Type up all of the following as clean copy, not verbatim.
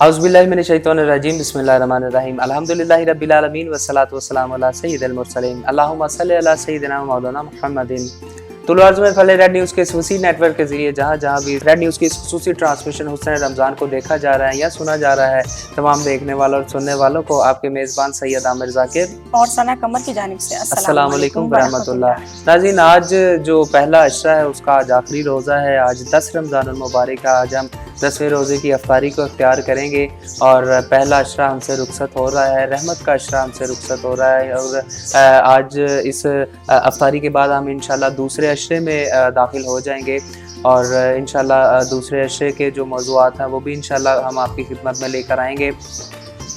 औज़ुबिल्लाहि मिनश्शैतानिर्रजीम बिस्मिल्लाहिर्रहमानिर्रहीम अल्हम्दुलिल्लाहि रब्बिल आलमीन वस्सलातु वस्सलामु अला सय्यिदिल मुरसलीन अल्लाहुम्मा सल्लि अला सय्यिदिना व मौलाना मुहम्मदिन। तुलु अर्ज़ में फैले रेड न्यूज़ के इस वसी नेटवर्क के जरिए जहाँ जहाँ भी रेड न्यूज़ की इस खुसूसी ट्रांसमिशन हुस्न रमज़ान को देखा जा रहा है या सुना जा रहा है, तमाम देखने वालों और सुनने वालों को आपके मेज़बान सैयद आमिर ज़ाकिर और सना कमर की जानिब से अस्सलाम वालेकुम रहमतुल्लाह। नाज़रीन, आज जो पहला अशरा है उसका आज आखिरी रोज़ा है। आज 10 रमज़ानुल मुबारक है। आज हम 10वें रोज़े की अफ्तारी को इख्तियार करेंगे और पहला अशरा हमसे रुखसत हो रहा है, रहमत का अशरा हमसे रुखसत हो रहा है और आज इस अफ्तारी के बाद हम इंशाल्लाह दूसरे अशरे में दाखिल हो जाएंगे और इंशाल्लाह दूसरे अशरे के जो मौज़ूआत हैं वो भी इंशाल्लाह हम आपकी खिदमत में लेकर आएंगे।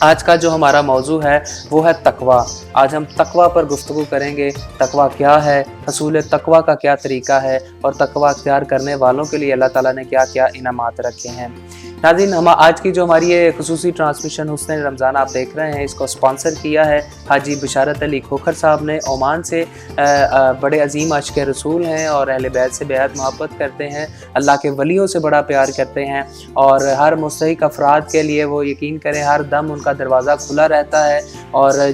आज का जो हमारा मौजू है वो है तकवा। आज हम तकवा पर गुफ्तगू करेंगे। तकवा क्या है, हसूल तकवा का क्या तरीका है और तकवा अख्तियार करने वालों के लिए अल्लाह ताला ने क्या क्या इनामात रखे हैं। नाज़रीन, हम आज की जो हमारी ये खुसूसी ट्रांसमिशन हुस्न रमज़ान आप देख रहे हैं, इसको स्पॉन्सर किया है हाजी बिशारत अली खोखर साहब ने। ओमान से बड़े अजीम आशिक़ रसूल हैं और अहले बैत से बेहद मोहब्बत करते हैं, अल्लाह के वलियों से बड़ा प्यार करते हैं और हर मुस्तहिक अफराद के लिए वो यकीन करें हर दम उनका दरवाज़ा खुला रहता है और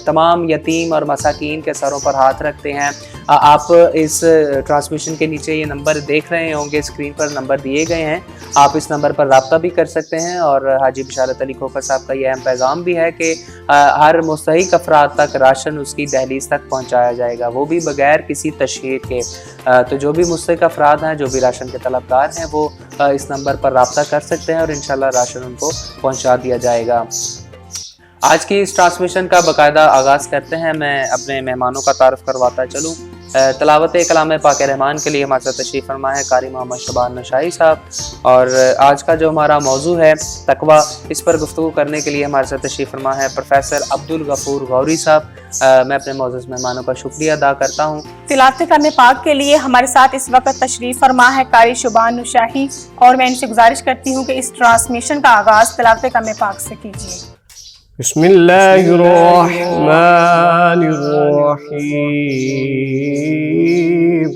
तमाम यतीम और मसाकीन के सरों पर हाथ रखते हैं। आप इस ट्रांसमिशन के नीचे ये नंबर देख रहे होंगे, स्क्रीन पर नंबर दिए गए हैं, आप इस नंबर पर रब्ता भी कर सकते हैं और हाजी बिशारत अली खोखर साहब का यह अहम पैगाम भी है कि हर मुस्तहिक अफराद तक राशन उसकी दहलीज तक पहुँचाया जाएगा, वो भी बगैर किसी तशहीर के। तो जो भी मुस्तहिक अफराद हैं, जो भी राशन के तलबगार हैं, वो इस नंबर पर रब्ता कर सकते हैं और इंशाल्लाह राशन उनको पहुँचा दिया जाएगा। आज की इस ट्रांसमिशन का बाकायदा आगाज़ करते हैं। मैं अपने मेहमानों का तारुफ करवाता चलूँ। तलावत कलाम पाक रहमान के लिए हमारे साथ तशरीफ़ फरमा है कारी मोहम्मद शबान नशाई साहब और आज का जो हमारा मौजू है तकवा, इस पर गुफ्तगू करने के लिए हमारे साथ तशरीफ़ फरमा है प्रोफेसर अब्दुल गफूर गौरी साहब। मैं अपने मौजूद मेहमानों का शुक्रिया अदा करता हूँ। तिलावत कलाम पाक के लिए हमारे साथ इस वक्त तशरीफ़ फरमा है कारी शुबान नशाही और मैं इनसे गुजारिश करती हूँ कि इस ट्रांसमिशन का आगाज़ तिलावत कलाम पाक से कीजिए। बिस्मिल्लाहिर्रहमानिर्रहीम।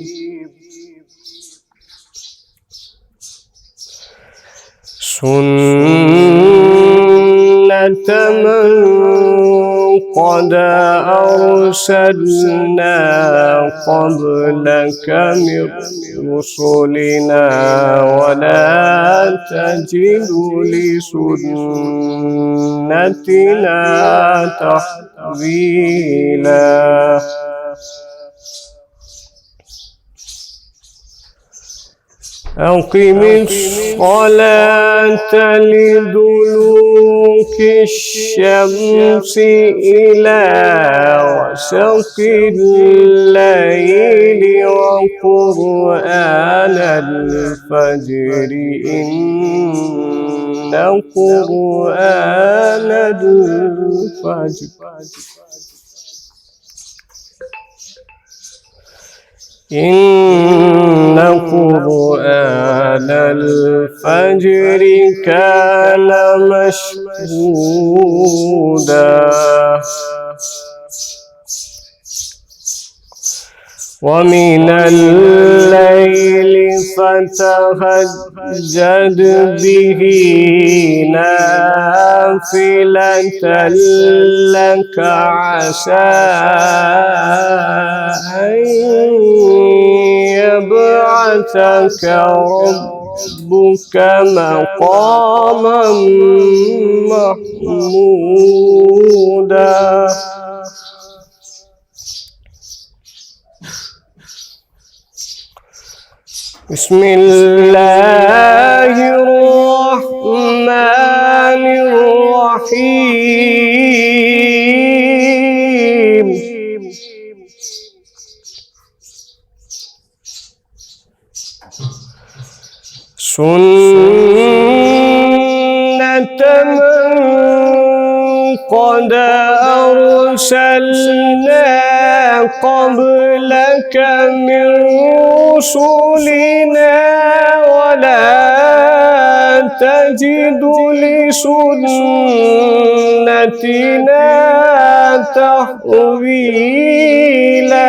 सुन्नत मन क़द अरसलना क़ब्लक मिन रुसुलिना वला तजिदु लिसुन्नतिना तहवीला। अक़िमिस्सलात लिदुलूकी श्शम्स इला ग़सक़िल लैलि व क़ुरआनल फ़ज्रि इन्न क़ुरआनल फ़ज्रि कान मशहूदा। वमिनल लैलि फ़तहज्जद बिही नाफ़िलतन लक असा अन यबअसक रब्बुक मक़ामन महमूदा। बिस्मिल्लाहिर्रहमानिर्रहीम। सुन्नत मन क़द अरसलना क़ब्लक मिन रुसुलिना वला तजिदु लिसुन्नतिना तहवीला।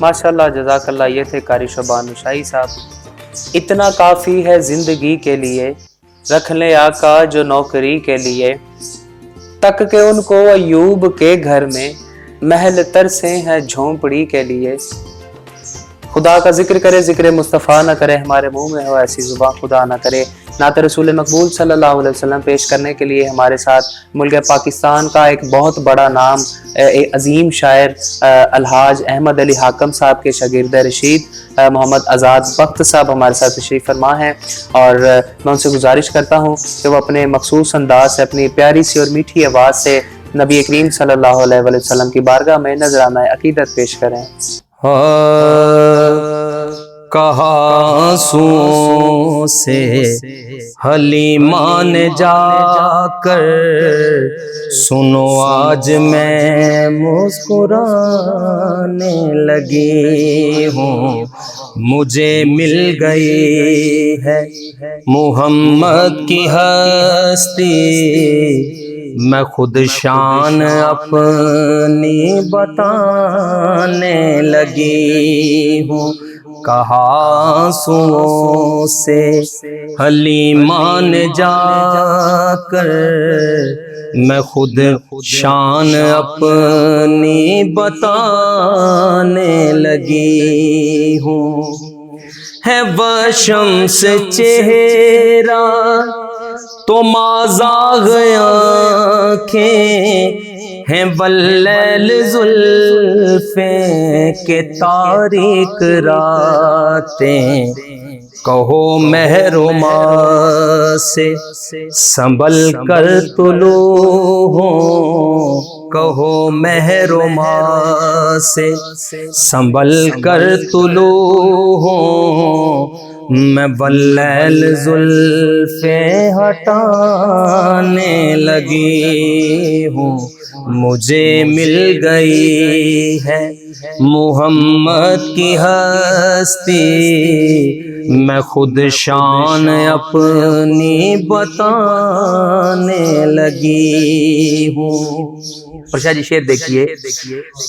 माशाल्लाह जज़ाकल्लाह। ये थे कारी शबान शाही साहब। इतना काफ़ी है ज़िंदगी के लिए, रख ले आका जो नौकरी के लिए, तक के उनको अयूब के घर में, महल तरसे हैं झोंपड़ी के लिए। खुदा का जिक्र करे, जिक्र मुस्तफ़ा ना करे, हमारे मुंह में हो ऐसी जुबान खुदा ना करे। नात रसूल मकबूल सल्लल्लाहु अलैहि वसल्लम पेश करने के लिए हमारे साथ मुल्क पाकिस्तान का एक बहुत बड़ा नाम, एक अजीम शायर अलहाज अहमद अली हाकम साहब के शागिर्द रशीद मोहम्मद आज़ाद बख्त साहब हमारे साथ तशरीफ़ फरमा हैं। और मैं उनसे गुजारिश करता हूँ कि वो अपने मखसूस अंदाज से, अपनी प्यारी सी और मीठी आवाज़ से नबी करीम सल्लल्लाहु अलैहि वसल्लम की बारगाह में नजराना अकीदत पेश करें। कहाँ सू से हलीमा ने जाकर, सुनो आज मैं मुस्कुराने लगी हूँ, मुझे मिल गई है मोहम्मद की हस्ती, मैं खुद शान अपनी बताने लगी हूँ। कहा आंसुओं से हलीमा ने जाकर मैं खुद शान अपनी बताने लगी हूँ। है वह शम्स चेहरा तो माज़ाग़ आँखें हैं, वल्लैल ज़ुल्फ़ें के तारीक रातें। कहो महरुमा से संभल कर तुलू हो, कहो महरुमा से संभल कर तुलू हो। मैं वल्लैल ज़ुल्फ़े हटाने लगी हूँ। मुझे मिल गई है मुहम्मद की हस्ती, मैं खुद शान अपनी बताने लगी हूँ। और शाह जी शेर देखिए,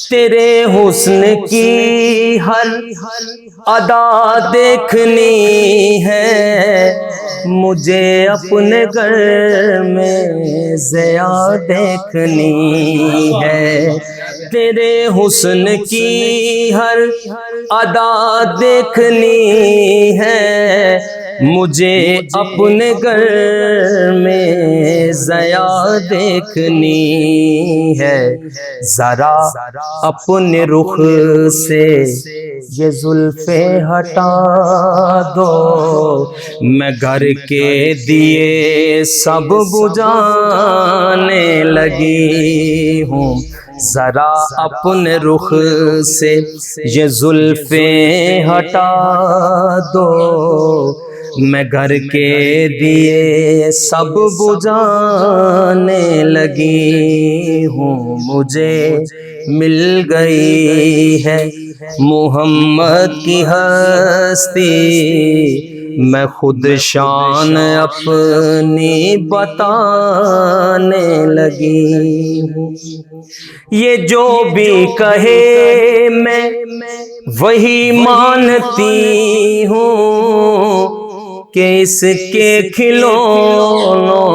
तेरे हुस्न की हर अदा देखनी है, मुझे अपने घर में ज़िया देखनी है। तेरे हुस्न की हर अदा देखनी है, मुझे अपने घर में ज़िया देखनी है। ज़रा अपने रुख से ये जुल्फ़े हटा दो, मैं घर के दिए सब बुझाने लगी हूँ। ज़रा अपने रुख से ये जुल्फ़े हटा दो, मैं घर के दिए सब बुझाने लगी हूँ। मुझे मिल गई है मुहम्मद की हस्ती, मैं खुद शान अपनी बताने लगी हूँ। ये जो भी कहे मैं वही मानती हूँ, कि इसके खिलौनों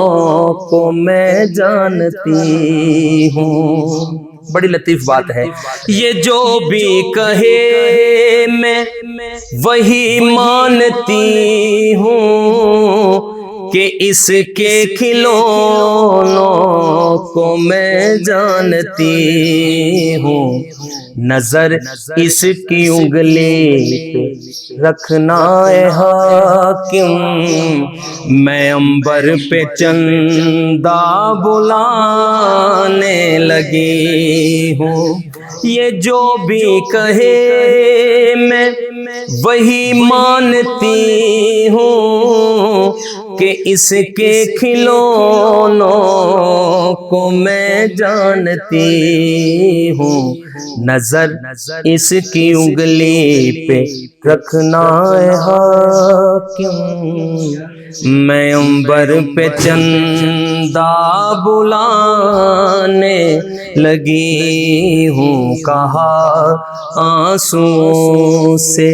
को मैं जानती हूँ। बड़ी लतीफ बात है। ये जो भी कहे मैं वही मानती हूँ, कि इसके खिलौनों को मैं जानती हूँ। नजर इसकी उंगली पे रखना है हाकिम, मैं अंबर पे चंदा बुलाने लगी हूँ। ये जो भी कहे मैं वही मानती हूँ, कि इसके खिलौनों को मैं जानती हूँ। नजर इसकी उंगली पे रखना है हाकिम, मैं अंबर पे चंदा बुलाने लगी हूँ। कहा आंसुओं से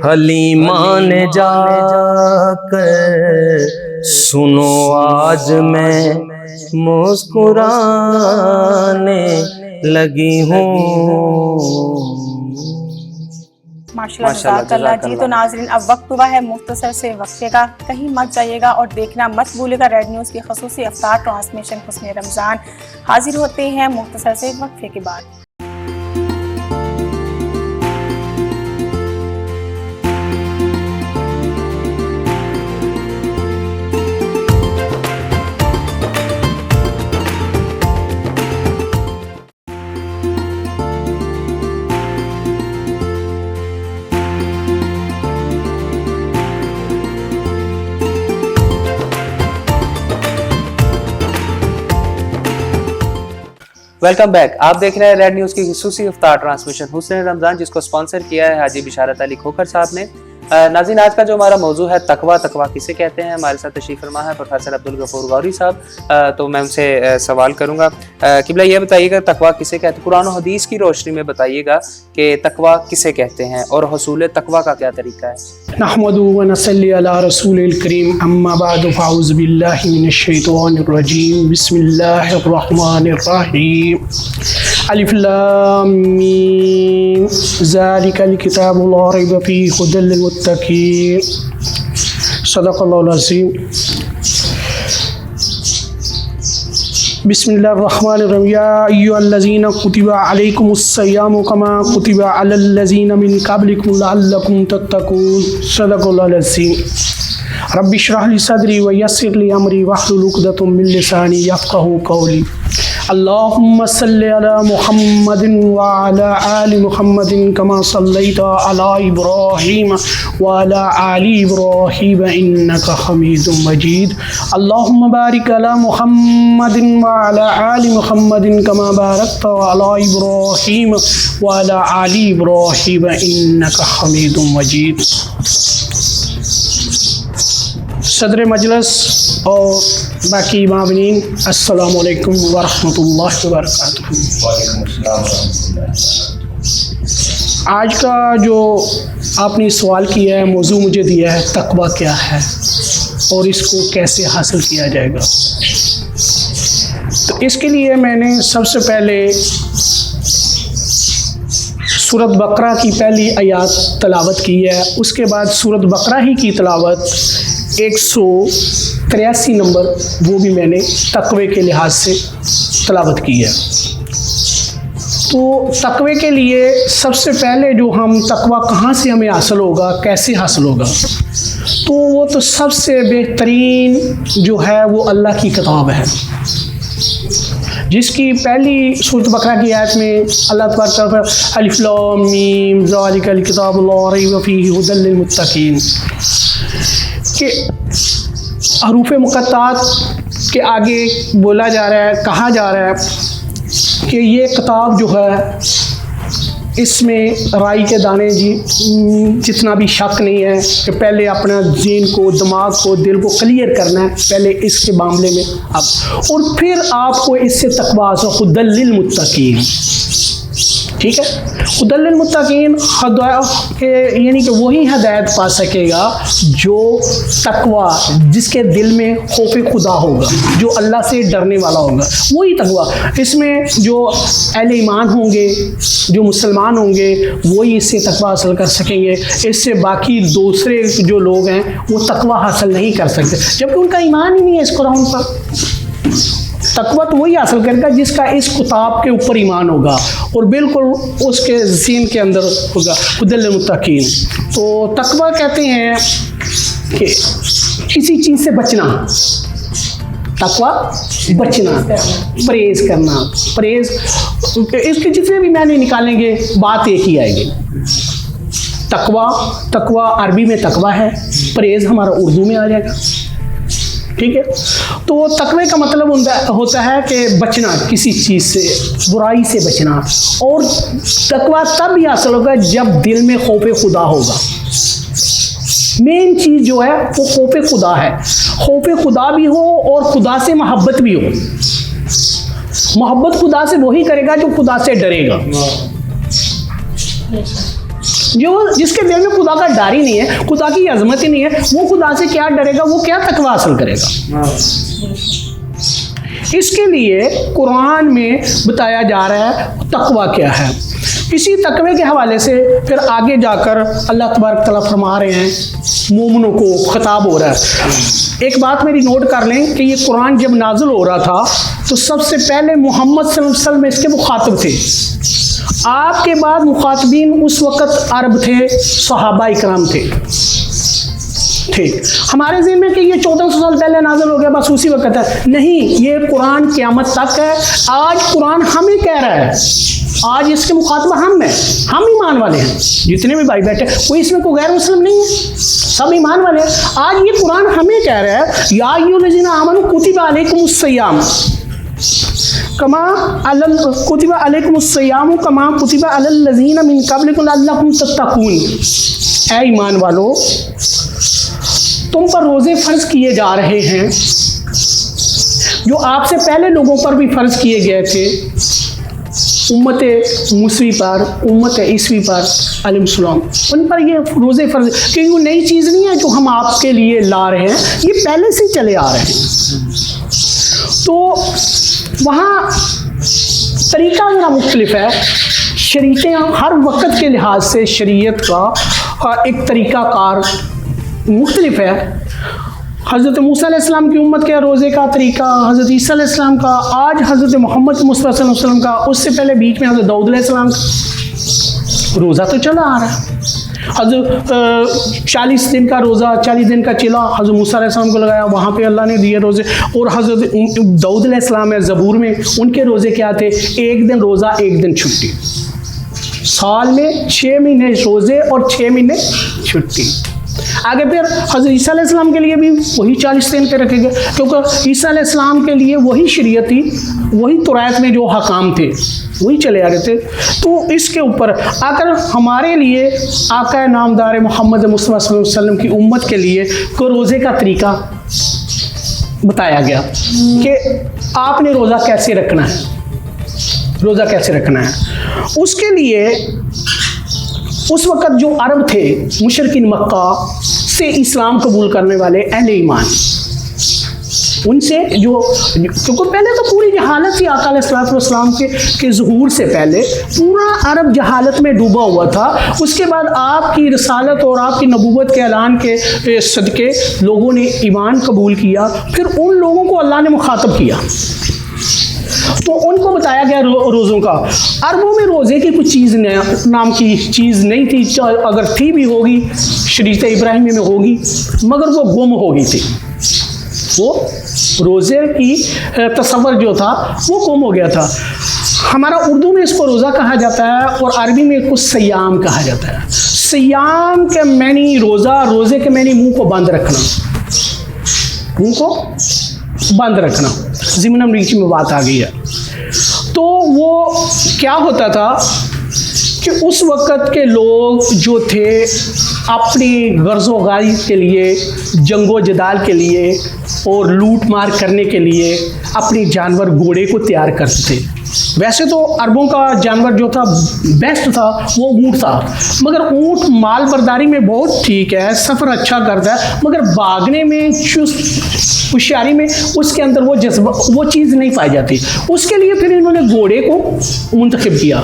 हलीमा ने जाकर, सुनो आज मैं मुस्कुराने लगी हूँ। माशाल्लाह, जज़ाकल्लाह जी। तो नाज़रीन, अब वक्त हुआ है मुख्तसर से वक्फे का। कहीं मत जाइएगा और देखना मत भूलिएगा रेड न्यूज़ की ख़ुसूसी अफ्तार ट्रांसमिशन हुस्न रमज़ान। हाजिर होते हैं मुख्तसर से वक्फे के बाद। Welcome back. आप देख रहे हैं रेड न्यूज़ की खुसूसी इफ्तार ट्रांसमिशन हुस्न रमज़ान, जिसको स्पॉन्सर किया है हाजी बिशारत अली खोखर साहब ने। नाज़रीन, आज का जो हमारा मौजू है तकवा, तकवा किसे कहते हैं। हमारे साथ तशरीफ़ फरमा है प्रोफेसर अब्दुल गफूर गौरी साहब। तो मैं उनसे सवाल करूँगा, किबला ये बताइएगा तकवा किसे कहते हैं, कुरान और हदीस की रोशनी में बताइएगा कि तकवा किसे कहते हैं और हसूल तकवा का क्या तरीका है। नहमदु व नसल्ली अला रसूलिल करीम, अम्मा बाद, फ़अऊज़ु बिल्लाहि मिनश शैतानिर रजीम, बिस्मिल्लाहिर रहमानिर रहीम, अलिफ लाम मीम, ज़ालिकल किताबु ला रैब फ़ीहि हुदल लिल मुत्तक़ीन, सदक़ल्लाहुल अज़ीम। बिस्मिल्लाहिर्रहमानिर्रहीम, या अय्युहल्लज़ीना कुतिबा अलैकुमुस्सियामु कमा कुतिबा अलल्लज़ीना मिन क़ब्लिकुम लअल्लकुम तत्तक़ून, सदक़ल्लाहुल अज़ीम। रब्बि इश्रह ली सदरी व यस्सिर ली अमरी वहलुल उक़दतम मिन लिसानी यफ़क़हू क़ौली। अल्लाहुम्मा सल्लि अला मुहम्मदिन व अला आलि मुहम्मदिन कमा सल्लैता अला इब्राहीम व अला आलि इब्राहीम इन्नका हमीदुम मजीद। अल्लाहुम्मा बारिक अला मुहम्मदिन व अला आलि मुहम्मदिन कमा बारकता अला इब्राहीम व अला आलि इब्राहीम इन्नका हमीदुम मजीद। सदर मजलिस और बाकी मामनीन, अस्सलामु अलैकुम व रहमतुल्लाहि व बरकातुहू। आज का जो आपने सवाल किया है, मौजू मुझे दिया है, तकवा क्या है और इसको कैसे हासिल किया जाएगा। तो इसके लिए मैंने सबसे पहले सूरत बकरा की पहली आयत तलावत की है, उसके बाद सूरत बकरा ही की तलावत 183 नंबर वो भी मैंने तकवे के लिहाज से तलावत की है। तो तकवे के लिए सबसे पहले जो हम तकवा कहाँ से हमें हासिल होगा, कैसे हासिल होगा, तो वो तो सबसे बेहतरीन जो है वो अल्लाह की किताब है, जिसकी पहली सूरत बकरा की आयत में अल्लाह तबारक व तआला अलिफ लाम मीम ज़ालिकल किताबु ला रैब फ़ीहि हुदल लिल मुत्तक़ीन के हरूफ मुक़त्तात के आगे बोला जा रहा है, कहा जा रहा है कि ये किताब जो है इसमें राई के दाने जितना भी शक नहीं है कि पहले अपना ज़हन को, दिमाग को, दिल को क्लियर करना है पहले इसके मामले में अब, और फिर आपको इससे तकवा हुदल लिल मुत्तक़ीन, ठीक है। हुदल लिल मुत्तक़ीन यानी कि वही हदायत पा सकेगा जो तकवा, जिसके दिल में खौफ खुदा होगा, जो अल्लाह से डरने वाला होगा, वही तकवा। इसमें जो अहले ईमान होंगे, जो मुसलमान होंगे, वही इससे तकवा हासिल कर सकेंगे। इससे बाकी दूसरे जो लोग हैं वो तकवा हासिल नहीं कर सकते, जबकि उनका ईमान ही नहीं है इस कुरान पर। तकवा तो वही हासिल करेगा जिसका इस किताब के ऊपर ईमान होगा और बिल्कुल उसके ज़हन के अंदर होगा हुदल लिल मुत्तक़ीन। तो तकवा कहते हैं कि किसी चीज़ से बचना, तकवा बचना, परहेज़ करना, परहेज़ इसके जितने भी मैंने निकालेंगे बात एक ही आएगी। तकवा अरबी में तकवा है, परहेज़ हमारा उर्दू में आ जाएगा, ठीक है। तो तकवे का मतलब होता है कि बचना, किसी चीज़ से, बुराई से बचना। और तकवा तब भी हासिल होगा जब दिल में खौफ खुदा होगा। मेन चीज़ जो है वो खौफ खुदा है, खौफ खुदा भी हो और खुदा से मोहब्बत भी हो। मोहब्बत खुदा से वही करेगा जो खुदा से डरेगा। जो जिसके दिल में खुदा का डर ही नहीं है, खुदा की अजमत ही नहीं है, वो खुदा से क्या डरेगा, वो क्या तकवा हासिल करेगा। इसके लिए कुरान में बताया जा रहा है तकवा क्या है। इसी तकवे के हवाले से फिर आगे जाकर अल्लाह तबारक तआला फरमा रहे हैं, मोमिनों को खिताब हो रहा है। एक बात मेरी नोट कर लें कि ये कुरान जब नाजिल हो रहा था तो सबसे पहले मोहम्मद सल्लल्लाहु अलैहि वसल्लम इसके मुखातिब थे। आपके बाद मुखातबीन उस वक़्त अरब थे, सहाबा इकराम थे, ठीक। हमारे ज़हन में कि ये 1400 साल पहले नाज़िल हो गया, बस उसी वक़्त है, नहीं, ये कुरान क़यामत तक है। आज कुरान हमें कह रहा है, आज इसके मुखातबा हम हैं, हम ईमान वाले हैं, जितने भी भाई बैठे, कोई इसमें कोई गैर मुस्लिम नहीं है, सब ईमान वाले हैं। आज ये कुरान हमें कह रहा है, या अय्युहल्लज़ीना आमनू कुतिबा अलैकुमुस्सियाम, कमा अलल कुतिबा अलैकुमुस्सियाम कमा कुतिबा अलल लज़ीना मिन क़ब्लिकुम लअल्लकुम तत्तक़ून। ऐ ईमान वालो, तुम पर रोज़े फ़र्ज़ किए जा रहे हैं जो आपसे पहले लोगों पर भी फ़र्ज़ किए गए थे, उम्मत मूसवी पर, उम्मत ईसवी पर अलैहिस्सलाम, उन पर ये रोज़े फ़र्ज़, क्योंकि वो नई चीज़ नहीं है जो हम आपके लिए ला रहे हैं, ये पहले से चले आ रहे हैं। तो वहाँ तरीक़ा ज़रा मुख्तलिफ है। शरीयतें हर वक्त के लिहाज से शरीयत का एक तरीक़ाकार मुख्तलिफ है। हज़रत मूसा अलैहिस्सलाम की उम्मत के रोज़े का तरीका, हज़रत ईसा अलैहिस्सलाम का, आज हज़रत मोहम्मद मुस्तफ़ा सल्लल्लाहु अलैहि वसल्लम का, उससे पहले बीच में हज़रत दाऊद अलैहिस्सलाम का रोज़ा तो चला आ रहा है। हज़रत 40 दिन का रोज़ा, 40 दिन का चिला हज़रत मूसा अलैहिस्सलाम को लगाया, वहाँ पे अल्लाह ने दिए रोज़े। और हज़रत दाऊद अलैहिस्सलाम है ज़बूर में, उनके रोज़े क्या थे? एक दिन रोज़ा, एक दिन छुट्टी। साल में 6 महीने रोज़े और 6 महीने छुट्टी। आगे फिर हज़रत ईसा अलैहिस्सलाम के लिए भी वही 40 दिन के रखे गए, क्योंकि ईसा अलैहिस्सलाम के लिए वही शरीयत थी, वही तौरात में जो हकाम थे वही चले आ रहे थे। तो इसके ऊपर आकर हमारे लिए आका नामदार मोहम्मद मुस्तफ़ा सल्लल्लाहु अलैहि वसल्लम की उम्मत के लिए को रोज़े का तरीका बताया गया कि आपने रोज़ा कैसे रखना है, रोज़ा कैसे रखना है। उसके लिए उस वक़्त जो अरब थे, मुशरिकीन मक्का से इस्लाम कबूल करने वाले अहले ईमान, उनसे जो, क्योंकि पहले तो पूरी जहालत थी, आका अलैहिस्सलाम के ज़ुहूर से पहले पूरा अरब जहालत में डूबा हुआ था। उसके बाद आपकी रसालत और आपकी नबूवत के ऐलान के सदके लोगों ने ईमान कबूल किया। फिर उन लोगों को अल्लाह ने मुखातब किया, तो उनको बताया गया रोज़ों का। अरबों में रोज़े की कुछ चीज़ नाम की चीज़ नहीं थी, अगर थी भी होगी शरीयत इब्राहिमी में होगी, मगर वो गुम हो गई थी। वो रोज़े की तसव्वुर जो था वो गुम हो गया था। हमारा उर्दू में इसको रोज़ा कहा जाता है और अरबी में इसको सयाम कहा जाता है। सयाम के मैनी रोज़ा, रोज़े के मैनी मुँह को बंद रखना, मुँह को बंद रखना। ज़िमन रीच में बात आ गई है। तो वो क्या होता था कि उस वक़्त के लोग जो थे अपनी गर्ज़ो गारी के लिए, जंगो जदाल के लिए और लूट मार करने के लिए अपनी जानवर घोड़े को तैयार करते थे। वैसे तो अरबों का जानवर जो था बेस्ट था वो ऊँट था, मगर ऊँट माल बर्दारी में बहुत ठीक है, सफ़र अच्छा करता है, मगर भागने में, चुस्त होशियारी में उसके अंदर वो जज्बा, वो चीज़ नहीं पाई जाती। उसके लिए फिर इन्होंने घोड़े को मुंतखब किया।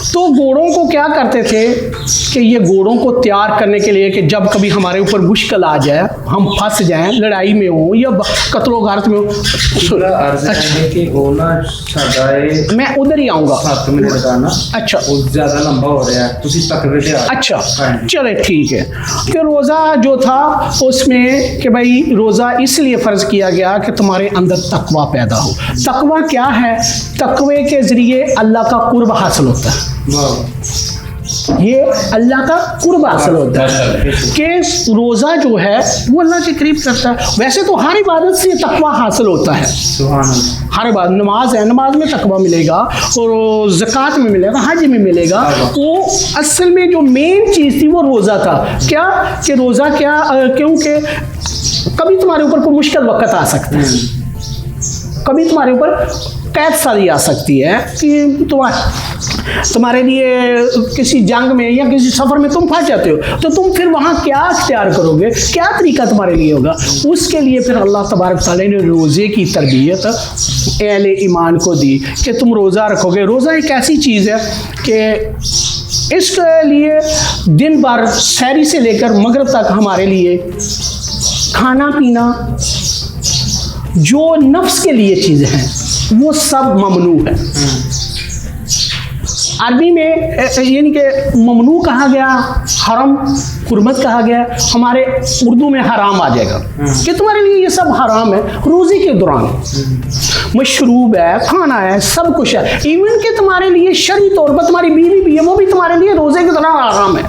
तो घोड़ों को क्या करते थे कि ये घोड़ों को तैयार करने के लिए कि जब कभी हमारे ऊपर मुश्किल आ जाए, हम फंस जाएं, लड़ाई में हो या कत्लो गारत में हो। मैं उधर ही आऊँगा। अच्छा, ज़्यादा लंबा हो रहा है। अच्छा, चले ठीक है। कि रोज़ा जो था उसमें कि भाई रोज़ा इसलिए फ़र्ज़ किया गया कि तुम्हारे अंदर तकवा पैदा हो। तकवा क्या है? तकवे के ज़रिए अल्लाह का कुर्ब हासिल होता है। ये अल्लाह का कुर्ब हासिल होता है कि रोज़ा जो है वो अल्लाह के करीब करता है। वैसे तो हर इबादत से तकवा हासिल होता है, हर इबादत, नमाज है, नमाज में तकवा मिलेगा और ज़कात में मिलेगा, हज में मिलेगा। वो असल में जो मेन चीज़ थी वो रोज़ा था। क्या कि रोज़ा क्या, क्योंकि कभी तुम्हारे ऊपर कोई मुश्किल वक़्त आ सकता है, कभी तुम्हारे ऊपर कैद सारी आ सकती है कि तुम्हारे लिए किसी जंग में या किसी सफ़र में तुम फंस जाते हो, तो तुम फिर वहाँ क्या इख्तियार करोगे, क्या तरीका तुम्हारे लिए होगा। उसके लिए फिर अल्लाह तबारक तआला ने रोज़े की तरबियत अहले ईमान को दी कि तुम रोज़ा रखोगे। रोज़ा एक ऐसी चीज़ है कि इसके लिए दिन भर सहरी से लेकर मगरिब तक हमारे लिए खाना पीना जो नफ्स के लिए चीज़ें हैं वो सब ममनू है। अरबी में यानी कि ममनू कहा गया, हरम हुर्मत कहा गया, हमारे उर्दू में हराम आ जाएगा कि तुम्हारे लिए ये सब हराम है। रोज़े के दौरान मशरूब है, खाना है, सब कुछ है, इवन कि तुम्हारे लिए शरई तौर पर तुम्हारी बीवी भी है, वो भी तुम्हारे लिए रोज़े के दौरान हराम है।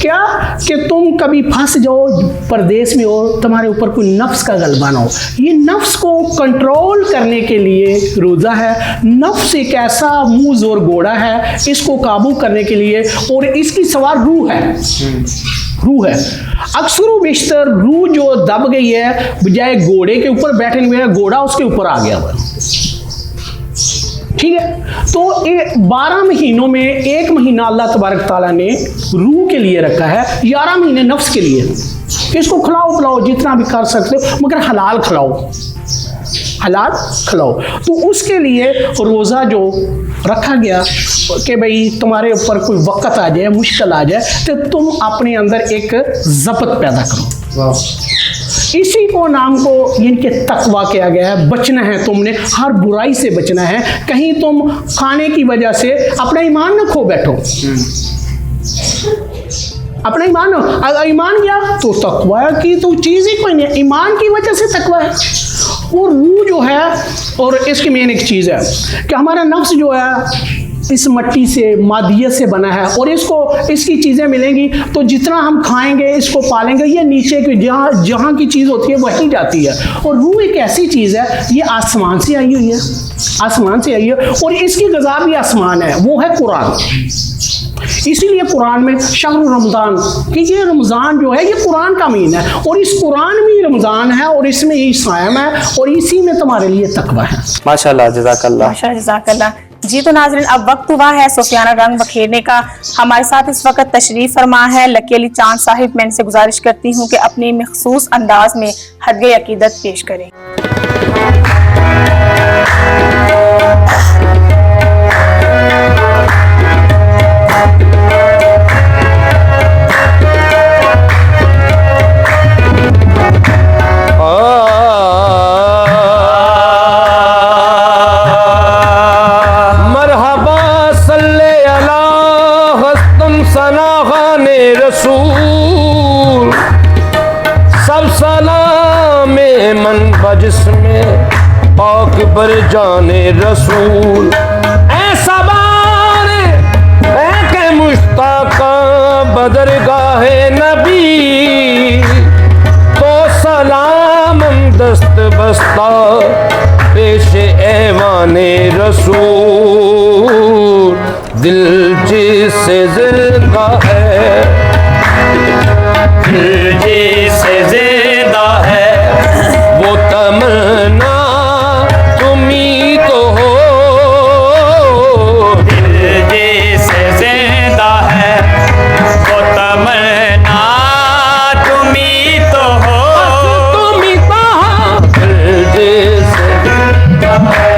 क्या कि तुम कभी फंस जाओ, परदेश में हो, तुम्हारे ऊपर कोई नफ्स का गलबा ना हो। ये नफ्स को कंट्रोल करने के लिए रोज़ा है। नफ्स एक ऐसा मुंह जोर घोड़ा है, इसको काबू करने के लिए, और इसकी सवार रूह है। रूह है अक्सर व बेशतर रूह जो दब गई है, बजाय घोड़े के ऊपर बैठने में घोड़ा उसके ऊपर आ गया हुआ। ठीक है, तो ये 12 महीनों में 1 महीना अल्लाह तबारक ताला ने रूह के लिए रखा है, 11 महीने नफ्स के लिए। इसको खिलाओ पिलाओ जितना भी कर सकते हो, मगर हलाल खिलाओ, हलाल खिलाओ। तो उसके लिए रोज़ा जो रखा गया कि भाई तुम्हारे ऊपर कोई वक़्त आ जाए, मुश्किल आ जाए, तो तुम अपने अंदर एक ज़ब्त पैदा करो। इसी को नाम को इनके तकवा किया गया है। बचना है तुमने, हर बुराई से बचना है। कहीं तुम खाने की वजह से अपना ईमान न खो बैठो। अपना ईमान गया तो तकवा की तो चीज़ ही कोई नहीं, ईमान की वजह से तकवा है। और रूह जो है, और इसकी मेन एक चीज़ है कि हमारा नफ्स जो है इस मिट्टी से, मादियत से बना है, और इसकी चीज़ें मिलेंगी तो जितना हम खाएंगे, इसको पालेंगे, ये नीचे की जहाँ की चीज़ होती है वहीं जाती है। और रूह एक ऐसी चीज़ है, ये आसमान से आई हुई है, आसमान से आई है, और इसकी ग़िज़ा भी आसमान है, वो है कुरान। इसीलिए कुरान में शहर रमज़ान, कि ये रमज़ान जो है ये कुरान का महीना है, और इस कुरान में ही रमज़ान है, और इसमें ही सायम है, और इसी में तुम्हारे लिए तकवा है। माशाल्लाह, जज़ाकल्लाह। माशाल्लाह, जज़ाकल्लाह। जी तो नाज़रीन, अब वक्त हुआ है सूफियाना रंग बखेरने का। हमारे साथ इस वक्त तशरीफ फरमा है लकी अली चांद साहिब। मैं इनसे गुजारिश करती हूँ कि अपनी मखसूस अंदाज में हदीए अकीदत पेश करें। रसूल सब सलाम मन बजिसमें पाक बर जाने रसूल ऐसा बारे के मुश्ताका बदरगाहे नबी तो सलाम दस्त बस्ता पेश ऐवाने रसूल दिल जिससे जिंदा है, दिल जिससे जिंदा है, वो तमन्ना तुम्ही तो हो। दिल जिससे जिंदा है, वो तमन्ना तुम्ही तो हो। तुम्ही तो हो, दिल जिससे जिंदा है,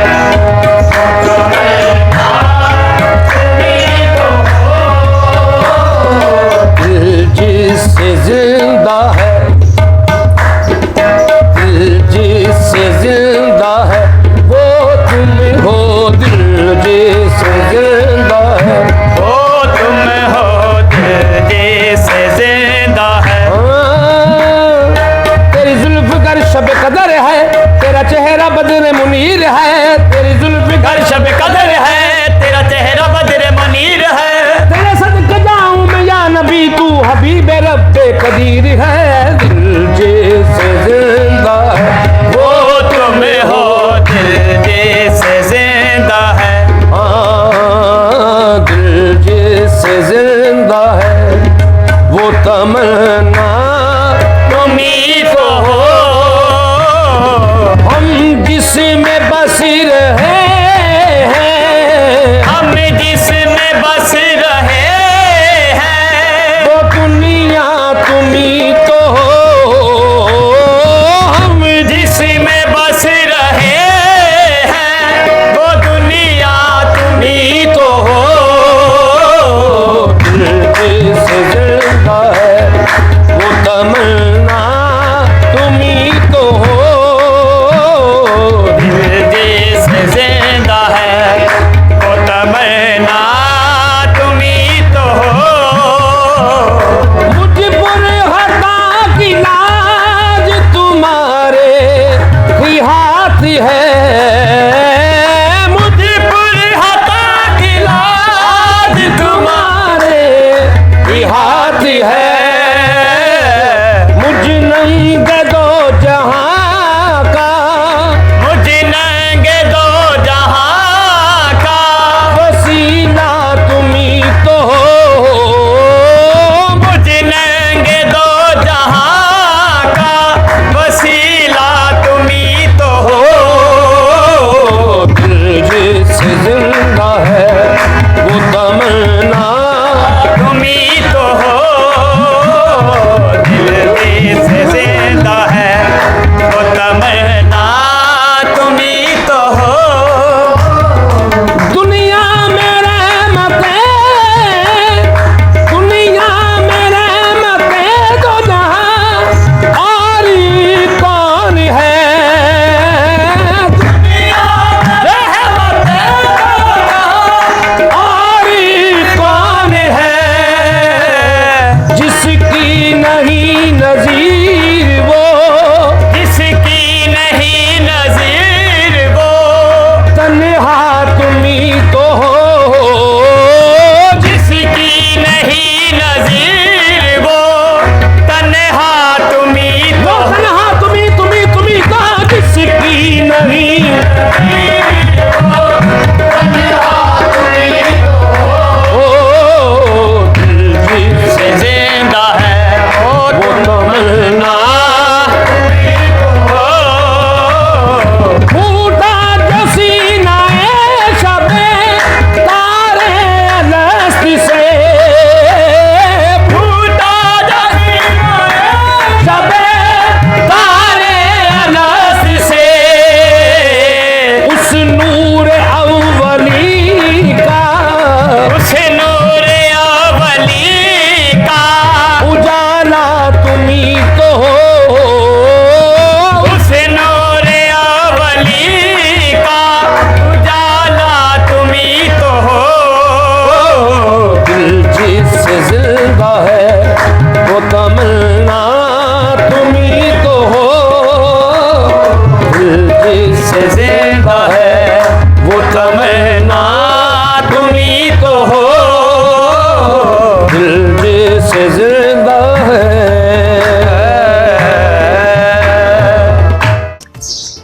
जिससे जिंदा है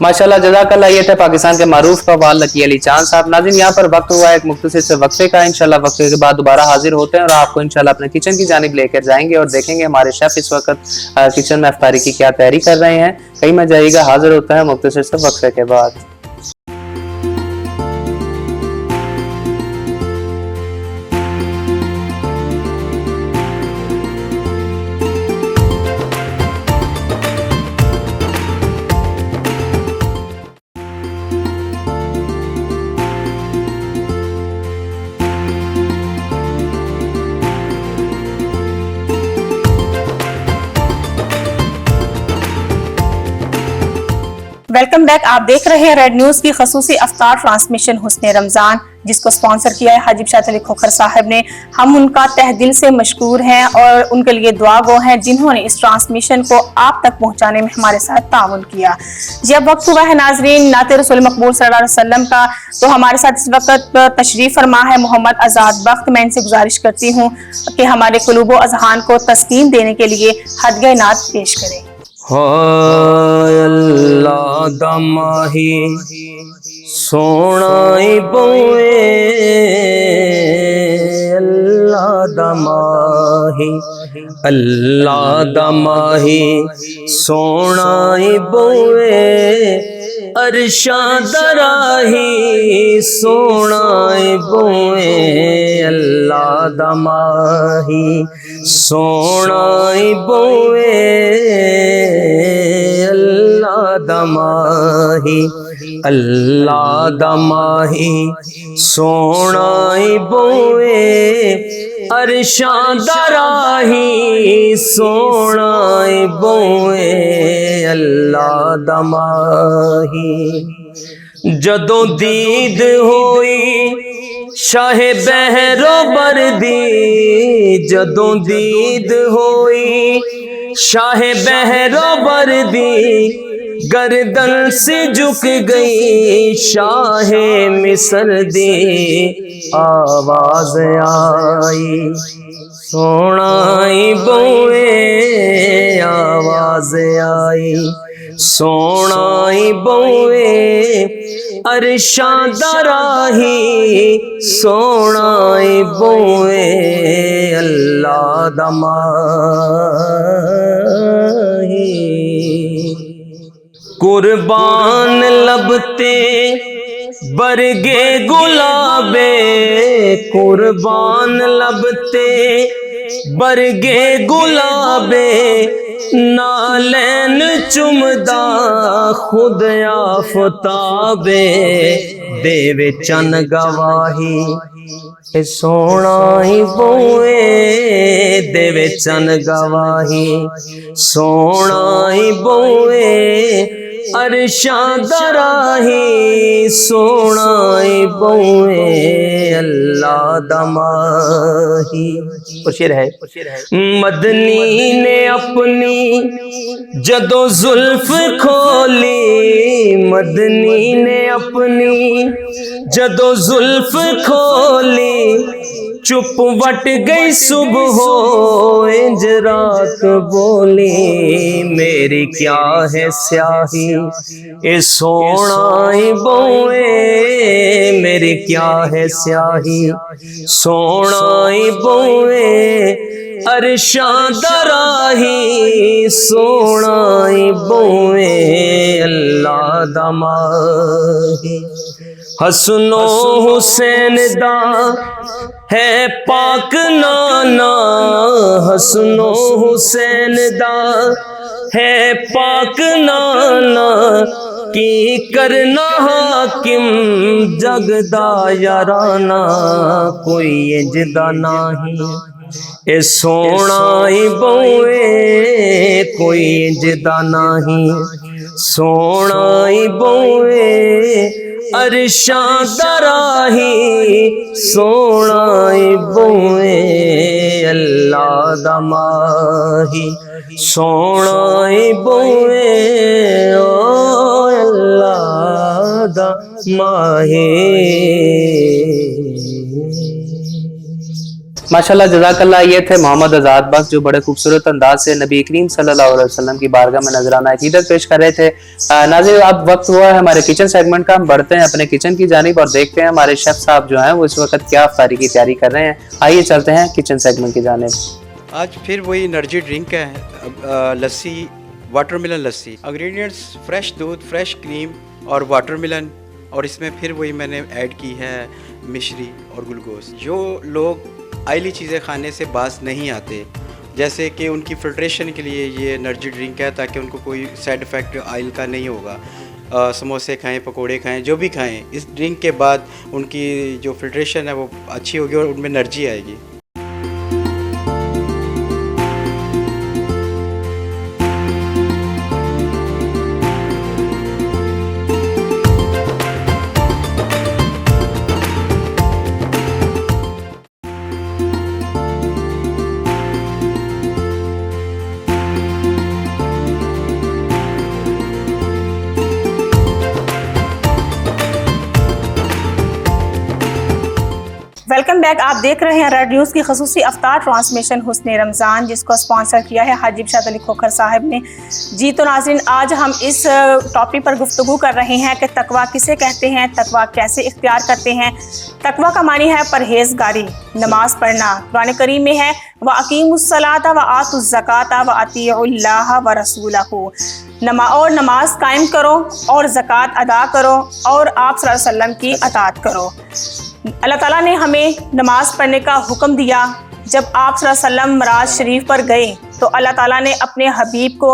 माशाल्लाह, जज़ाकल्लाह। ये थे पाकिस्तान के मारूफ कव्वाल लकी अली चांद साहब। नाज़रीन, यहाँ पर वक्त हुआ एक मुख्तसर से वक्फे का। इंशाल्लाह वक्फे के बाद दोबारा हाजिर होते हैं और आपको इंशाल्लाह अपने किचन की जानिब लेकर जाएंगे और देखेंगे हमारे शेफ इस वक्त किचन में इफ्तारी की क्या तैयारी कर रहे हैं। कहीं मत जाइएगा, हाजिर होता है मुख्तसर से वक्फे के बाद। Welcome back. आप देख रहे हैं रेड न्यूज की खसूसी अफ्तार ट्रांसमिशन हुस्ने रमजान, जिसको स्पॉन्सर किया है हाजी शाद अली खोखर साहब ने। हम उनका तहे दिल से मशकूर हैं और उनके लिए दुआ गो हैं जिन्होंने इस ट्रांसमिशन को आप तक पहुंचाने में हमारे साथ ताउन किया। जी, अब वक्त हुआ है नाजरीन नाते रसूल मकबूल सल्लल्लाहु अलैहि वसल्लम का। तो हमारे साथ इस वक्त तशरीफ फरमा है मोहम्मद आजाद बख्त। मैं इनसे गुजारिश करती हूँ कि हमारे कुलूबो अजहान को तस्कीन देने के लिए हदीये नात पेश करें। हाय अल्लाह दा माही सोना बोए, अल्लाह दा माही, अल्लाह दा माही सोना बोए, अरशा दराही सोना बोए, अल्लाह दा माही सोना बोए, अल्लाह दा माही, अल्लाह दा माही सोना बोए, अरशा दराही सोना बोए, अल्लाह दा माही। जदों दीद होई शाहे बहरो बरदी, जदों दीद होई शाहे बहरो बरदी, गर्दन से झुक गई शाहे मिस्र दी, आवाज आई सोना बोए, आवाज आई सोना बोए, अरशा दराही सोना बोए, अल्लाह दा माही। कुर्बान लबते बरगे गुलाबे, कुर्बान लबते बरगे गुलाबे, नालैन चुमदा खुद आफताबे, देवे चन गवाही सोना बोए, देवे चन गवाही सोना बोए, अरशा दराही सोना बोए, अल्लाह दा माही। और शेर है, मदनी ने अपनी जदों जुल्फ खोली, मदनी ने अपनी जदों जुल्फ खोली, चुप वट गई सुबह हो इंज रात बोली, मेरी क्या है स्याही ए सोना बोए, मेरी क्या है स्याही सोना बोए, अरशा दराही सोना बोए, अल्लाह दा माही। हसनो हुसैन दा है पाक नाना, हसनो हुसैन दा है पाक नाना, की करना हाकिम जगदा याराना, कोई इंजदा नाही ए सोना बोए, कोई इंजदा नाही सोना बोए, अरशा दराही सोना बोए, अल्लाह दा माही सोना बोए, ओ अल्लाह दा माही। माशाल्लाह जज़ाकल्लाह। ये थे मोहम्मद आज़ाद बख्श जो बड़े खूबसूरत अंदाज से नबी करीम सल्लल्लाहु अलैहि वसल्लम की बारगाह में नजराना अकीदत पेश कर रहे थे। नाज़रीन अब वक्त हुआ है हमारे किचन सेगमेंट का। हम बढ़ते हैं अपने किचन की जानिब और देखते हैं हमारे शेफ साहब जो हैं वो इस वक्त क्या अफ्तारी की तैयारी कर रहे हैं। आइए चलते हैं किचन सेगमेंट की जानिब। आज फिर वही एनर्जी ड्रिंक है, लस्सी, वाटरमेलन लस्सी। इंग्रेडिएंट्स फ्रेश दूध, फ्रेश क्रीम और वाटरमेलन, और इसमें फिर वही मैंने ऐड की है मिश्री और ग्लूकोज। जो लोग ऑयली चीज़ें खाने से बाज नहीं आते, जैसे कि उनकी फिल्ट्रेशन के लिए ये एनर्जी ड्रिंक है, ताकि उनको कोई साइड इफ़ेक्ट ऑयल का नहीं होगा। समोसे खाएं, पकोड़े खाएं, जो भी खाएं, इस ड्रिंक के बाद उनकी जो फिल्ट्रेशन है वो अच्छी होगी और उनमें एनर्जी आएगी। Welcome back. आप देख रहे हैं रेड न्यूज़ की खसूसी अफ्तार ट्रांसमिशन हुस्ने रमज़ान, जिसको स्पॉन्सर किया है हाजी इरशाद अली खोखर साहब ने। जी तो नाज़रीन, आज हम इस टॉपिक पर गुफ्तगू कर रहे हैं कि तकवा किसे कहते हैं, तकवा कैसे इख्तियार करते हैं। तकवा का मानी है परहेज़गारी, नमाज पढ़ना। कुरान करीम में है व अकीमुस्सलाता व आतुज़्ज़काता व अतीउल्लाह व रसूलहू, और नमाज कायम करो और ज़कात अदा करो और आप सल्लल्लाहु अलैहि वसल्लम की अताअत करो। अल्लाह ताला ने हमें नमाज पढ़ने का हुक्म दिया। जब आप सल्लल्लाहु अलैहि वसल्लम मराज शरीफ पर गए तो अल्लाह ताला ने अपने हबीब को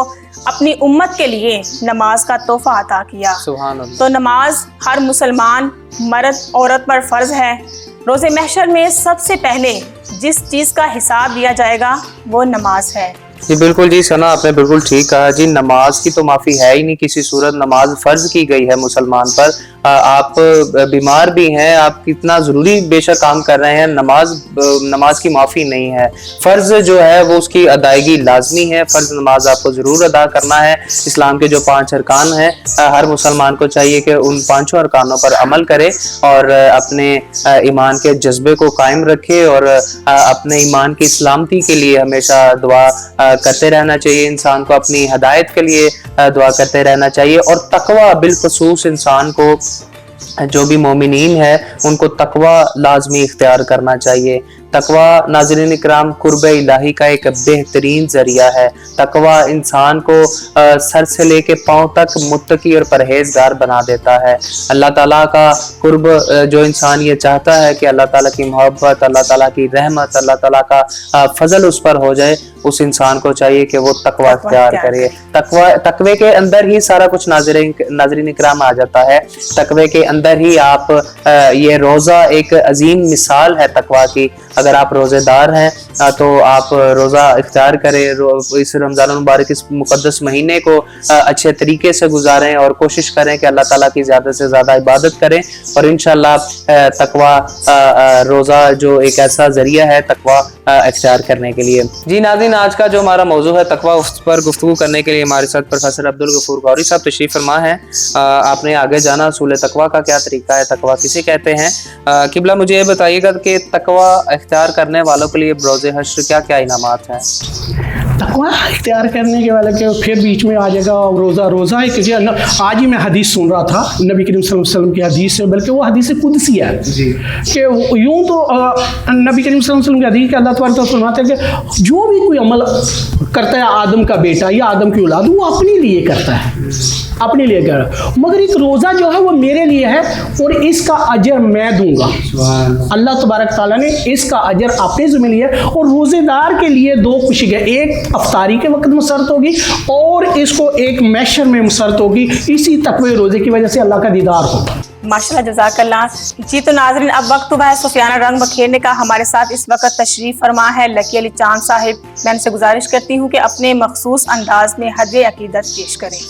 अपनी उम्मत के लिए नमाज का तोहफा अता किया। सुभान अल्लाह। तो नमाज हर मुसलमान मर्द औरत पर फ़र्ज है। रोज़े महशर में सबसे पहले जिस चीज़ का हिसाब दिया जाएगा वो नमाज है। जी बिल्कुल जी सना, आपने बिल्कुल ठीक कहा जी। नमाज की तो माफ़ी है ही नहीं किसी सूरत। नमाज फ़र्ज की गई है मुसलमान पर। आप बीमार भी हैं, आप कितना ज़रूरी बेशक काम कर रहे हैं, नमाज की माफ़ी नहीं है। फ़र्ज जो है वो उसकी अदायगी लाजमी है। फ़र्ज नमाज आपको ज़रूर अदा करना है। इस्लाम के जो 5 अरकान हैं, हर मुसलमान को चाहिए कि उन 5 अरकानों पर अमल करे और अपने ईमान के जज्बे को कायम रखे और अपने ईमान की सलामती के लिए हमेशा दुआ करते रहना चाहिए। इंसान को अपनी हदायत के लिए दुआ करते रहना चाहिए। और तकवा बिलखुसूस इंसान को, जो भी मोमिनीन है, उनको तकवा लाजमी इख्तियार करना चाहिए। तकवा नाज़रीन इकराम कुर्ब इलाही का एक बेहतरीन ज़रिया है। तकवा इंसान को सर से लेके पाँव तक मुत्तकी और परहेजगार बना देता है। अल्लाह ताला का कुर्ब जो इंसान ये चाहता है कि अल्लाह ताला की मोहब्बत, अल्लाह ताला की रहमत, अल्लाह ताला का फजल उस पर हो जाए, उस इंसान को चाहिए कि वो तकवा इख्तियार करे। तकवे के अंदर ही सारा कुछ नाज़रीन इकराम आ जाता है। तकवे के अंदर ही आप ये रोज़ा एक अजीम मिसाल है तकवा की। अगर आप रोज़ेदार हैं तो आप रोज़ा इख्तियार करें। इस रमज़ान मुबारक इस मुक़द्दस महीने को अच्छे तरीके से गुजारें और कोशिश करें कि अल्लाह ताला की ज़्यादा से ज़्यादा इबादत करें। और इंशाअल्लाह तकवा रोज़ा जो एक ऐसा ज़रिया है तकवा इख्तियार करने के लिए। जी नाज़रीन, आज का जो हमारा मौजू है तकवा, उस पर गुफ्तगू करने के लिए हमारे साथ प्रोफेसर अब्दुल गफूर गौरी साहब तशरीफ़ फरमा है। आपने आगे जाना असूल तकवा का क्या तरीका है, तकवा किसे कहते हैं। किबला मुझे ये बताइएगा कि तकवा इख्तियार करने वालों के लिए बरोज़े हश्र क्या क्या इनामात हैं। तकवा इख्तियार करने के वाले के फिर बीच में आ जाएगा रोज़ा एक। आज ही मैं हदीस सुन रहा था नबी करीम सल्लल्लाहु अलैहि वसल्लम की हदीस है, बल्कि वो हदीस कुदसी है कि यूँ तो नबी करीम सल्लल्लाहु अलैहि वसल्लम की हदीस के अल्लाह तबारक व तआला फरमाते हैं कि जो भी कोई अमल करता है आदम का बेटा या आदम की औलाद, वो अपने लिए करता है, अपने लिए कर, मगर एक रोज़ा जो है वो मेरे लिए है और इसका अजर मैं दूंगा। अल्लाह तबारक ताला ने इसका अजर अपने ज़िम्मे लिया। और रोज़ेदार के लिए 2 खुशी है, एक अफ्तारी के वक्त मुसरत होगी और इसको एक मैशर में मुसरत होगी। इसी तकवे रोज़े की वजह से अल्लाह का दीदार होगा। माशाल्लाह, जज़ाकल्लाह। जी तो नाज़रीन, अब वक्त हुआ है सुफियाना रंग बखेरने का। हमारे साथ इस वक्त तशरीफ़ फरमा है लकी अली चांद साहिब। मैं उनसे गुजारिश करती हूँ कि अपने मखसूस अंदाज में हज अकीदत पेश करें।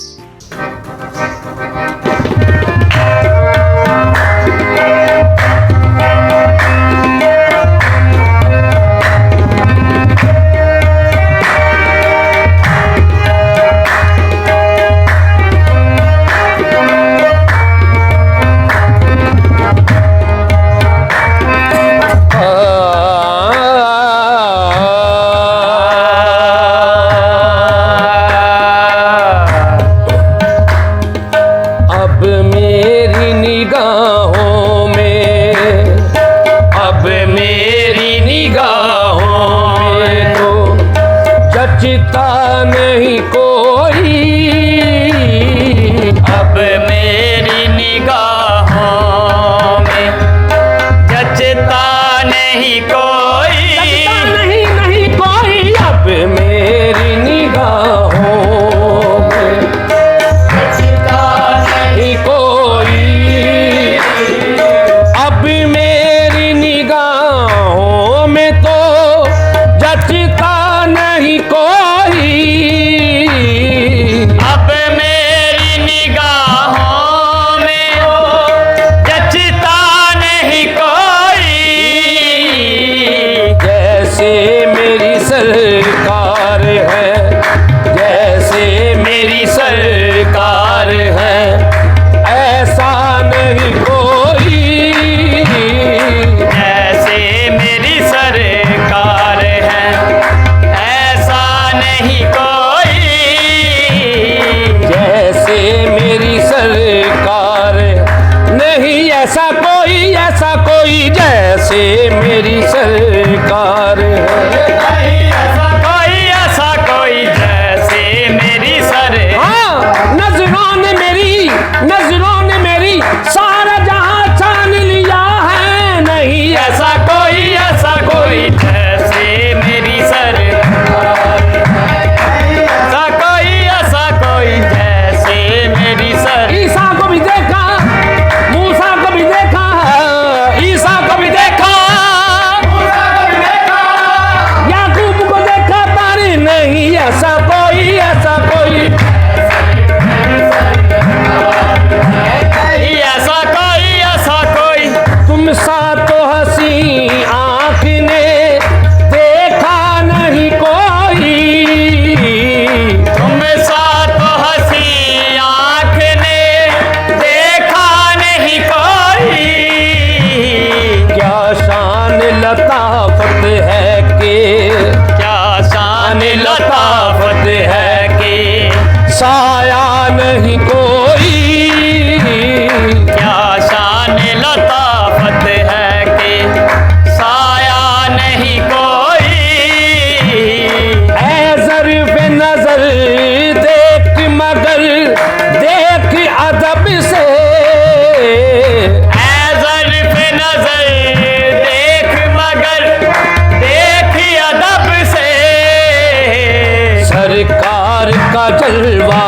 जलवा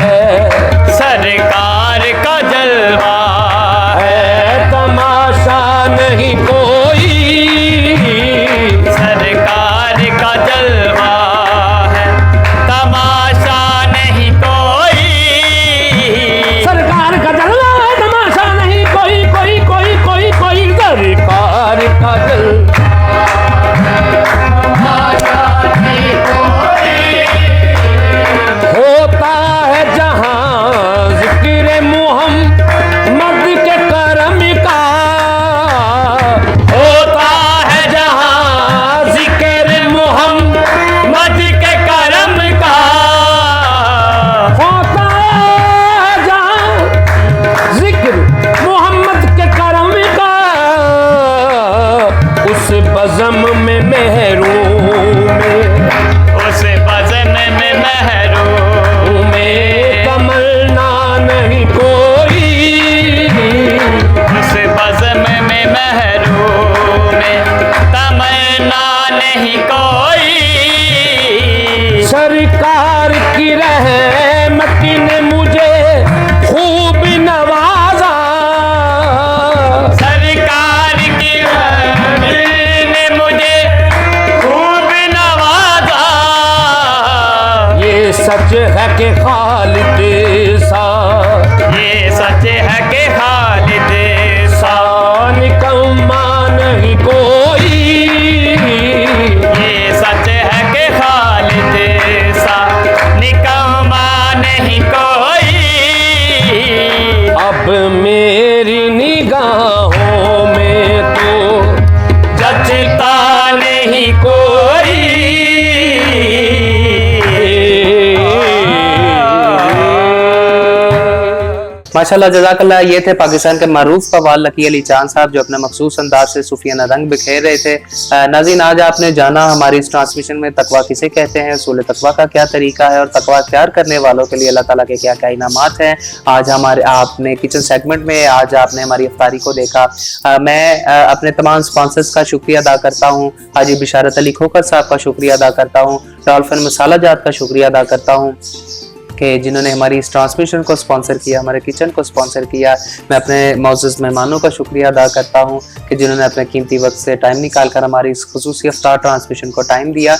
है, सरकार का जलवा है तमाशा नहीं कोई, सरकार का जलवा है, तमाशा नहीं कोई। सरकार का जलवा है तमाशा नहीं कोई, कोई कोई कोई कोई सरकार का जलवा होता है जहां जिक्र मुहम्मद के करम का, होता है जहां जिक्र मुहम्मद मद के करम का, होता है जहां जिक्र मुहम्मद के करम का, उस बज़म में महरूम उस बज़म में महरूम तमन्ना नहीं कोई, उस बज़म में महरूम तमन्ना नहीं कोई। सरकार की रहमत ने मुझे खूब नवाजा, सरकार की रहमत ने मुझे खूब नवाजा, ये सच है कि खालिद सा, ये सच है कि खालिद सा निकम्मा नहीं कोई, ये सच है कि खालिद सा निकम्मा नहीं कोई। अब मेरी निगाहों में तो जचता नहीं कोई। माशाल्लाह जज़ाकल्लाह। ये थे पाकिस्तान के मारूफ कव्वाल लकी अली चांद साहब जो अपने मखसूस अंदाज से सूफियाना रंग बिखेर रहे थे। नाज़रीन, आज आपने जाना हमारी इस ट्रांसमिशन में तकवा किसे कहते हैं, उसूल तकवा का क्या तरीका है और तकवा इख्तियार करने वालों के लिए अल्लाह ताला के क्या क्या इनामात हैं। आज हमारे आपने किचन सेगमेंट में आज आपने हमारी इफ्तारी को देखा। मैं अपने तमाम स्पॉन्सर्स का शुक्रिया अदा करता हूँ। हाजी बिशारत अली खोकर साहब का शुक्रिया अदा करता हूँ। डॉल्फिन मसाला जात का शुक्रिया अदा करता हूँ कि जिन्होंने हमारी इस ट्रांसमिशन को स्पॉन्सर किया, हमारे किचन को स्पॉन्सर किया। मैं अपने मौजूद मेहमानों का शुक्रिया अदा करता हूँ कि जिन्होंने अपने कीमती वक्त से टाइम निकाल कर हमारी इस खुसूसी इफ्तार ट्रांसमिशन को टाइम दिया।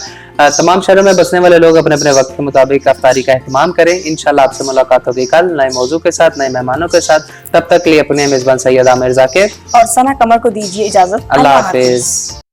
तमाम शहरों में बसने वाले लोग अपने अपने वक्त के मुताबिक इफ्तारी का एहतमाम करें। इंशाल्लाह आपसे मुलाकात होगी कल नए मौजू के साथ, नए मेहमानों के साथ। तब तक के लिए अपने मेज़बान सैयद आमिर ज़ाकिर और सना कमर को दीजिए इजाजत। अल्लाह हाफिज।